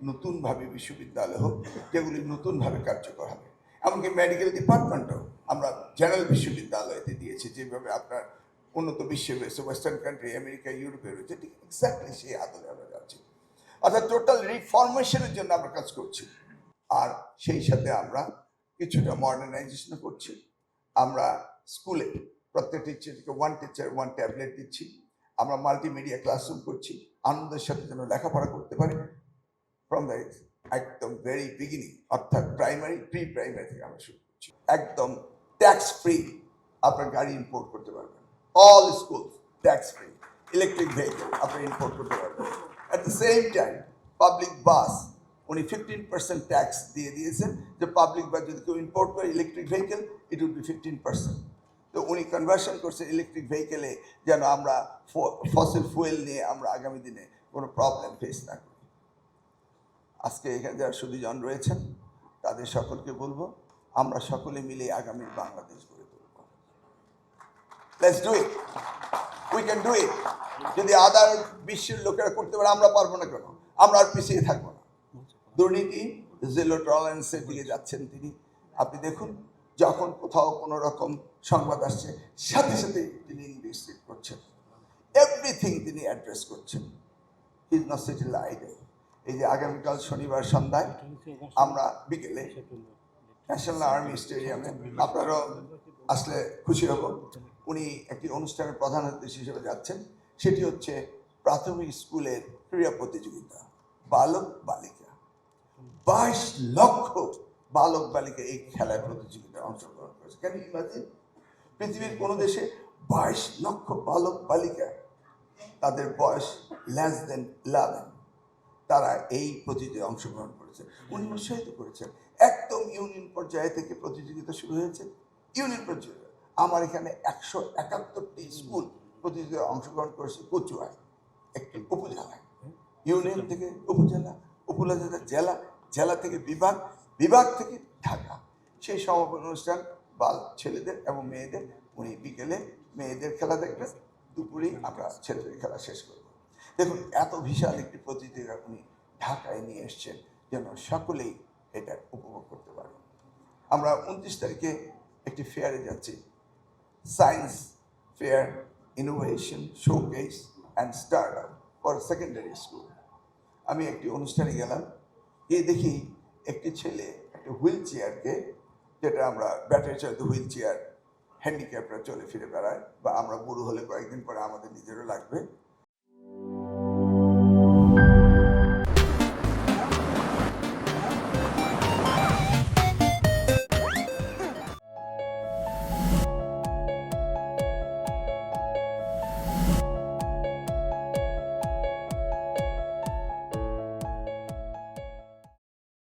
নতুনভাবে বিশ্ববিদ্যালয় হোক, যেগুলি নতুনভাবে কার্যকর হবে। এমনকি মেডিকেল ডিপার্টমেন্টও আমরা জেনারেল বিশ্ববিদ্যালয়তে দিয়েছি, যেভাবে আপনার উন্নত বিশ্বে রয়েছে, ওয়েস্টার্ন কান্ট্রি, আমেরিকা, ইউরোপে রয়েছে, ঠিক এক্স্যাক্টলি সেই আদলে আমরা যাচ্ছি। অর্থাৎ টোটাল রিফরমেশনের জন্য আমরা কাজ করছি। আর সেই সাথে আমরা কিছুটা মডার্নাইজেশন করছি। আমরা স্কুলে প্রত্যেক টিচারকে ওয়ান টিচার ওয়ান ট্যাবলেট দিচ্ছি। আমরা মাল্টিমিডিয়া ক্লাসরুম করছি, আনন্দের সাথে যেন লেখাপড়া করতে পারে ফ্রম দ্য একদম ভেরি বিগিনিং, অর্থাৎ প্রাইমারি প্রি প্রাইমারি থেকে আমরা শুরু করছি। একদম ট্যাক্স ফ্রি আপনার গাড়ি ইম্পোর্ট করতে পারবেন, all school tax free. Electric vehicle আপনি ইম্পোর্ট করতে পারবেন। At the same time public bus উনি 15% ট্যাক্স দিয়ে দিয়েছেন, যে পাবলিক বাস যদি কেউ ইম্পোর্ট করে electric vehicle, it will be 15%। তো উনি কনভার্সন করছে ইলেকট্রিক ভেহিকেলে, যেন আমরা ফসিল ফুয়েল নিয়ে আমরা আগামী দিনে কোনো প্রবলেম ফেস না করি। আজকে এখানে যারা সুধীজন রয়েছেন তাদের সকলকে বলবো, আমরা সকলে মিলে আগামীর বাংলাদেশ গড়ে তুলব। Let's do it, we can do it. যদি আদার বিশ্বের লোকেরা করতে পারে, আমরা পারবো না কেন? আমরা আর পিছিয়ে থাকবো না। দুর্নীতি, জিরো টলারেন্সের দিকে যাচ্ছেন তিনি। আপনি দেখুন, যখন কোথাও কোনো রকম সংবাদ আসছে, সাথে সাথে তিনি ইনভেস্টিগেট করছেন, এভরিথিং তিনি অ্যাড্রেস করছেন। He is not sitting idle. এই যে আগামীকাল শনিবার সন্ধ্যায় আমরা বিকেলে ন্যাশনাল আর্মি স্টেডিয়ামে, আপনারাও আসলে খুশি হব, উনি একটি অনুষ্ঠানের প্রধান অতিথি হিসেবে যাচ্ছেন। সেটি হচ্ছে প্রাথমিক স্কুলের ক্রীড়া প্রতিযোগিতা, বালক বালিকা। 22 লক্ষ বালক বালিকা এই খেলায় প্রতিযোগিতায় অংশগ্রহণ করেছে। কেন ইমাজিন, পৃথিবীর কোনো দেশে 22 লক্ষ বালক বালিকা, তাদের বয়স লেস দেন 11, তারা এই প্রতিযোগিতায় অংশগ্রহণ করেছে। উনি উৎসাহিত করেছেন। একদম ইউনিয়ন পর্যায়ে থেকে প্রতিযোগিতা শুরু হয়েছে। ইউনিয়ন পর্যায়ে আমার এখানে 171টি স্কুল প্রতিযোগিতায় অংশগ্রহণ করেছে। কচুয়ায় একটি উপজেলায়, ইউনিয়ন থেকে উপজেলা, উপজেলা জেলা, জেলা থেকে বিভাগ, বিভাগ থেকে ঢাকা। সেই সমাপন অনুষ্ঠান ছেলেদের এবং মেয়েদের, উনি বিকেলে মেয়েদের খেলা দেখবেন, দুপুরেই আমরা ছেলেদের খেলা শেষ করব। দেখুন, এত বিশাল একটি প্রতিযোগিতা উনি ঢাকায় নিয়ে এসছেন, যেন সকলেই এটা উপভোগ করতে পারে। আমরা 29 তারিখে একটি ফেয়ারে যাচ্ছি, science fair, innovation showcase and start up for secondary school. আমি একটি অনুষ্ঠানে গেলাম, গিয়ে দেখি একটি ছেলে একটা হুইল চেয়ারকে, যেটা আমরা ব্যাটারি চালিত হুইল চেয়ার, হ্যান্ডিক্যাপরা চলে ফিরে বেড়ায়, বা আমরা বুড়ো হলে কয়েকদিন পরে আমাদের নিজেরও লাগবে,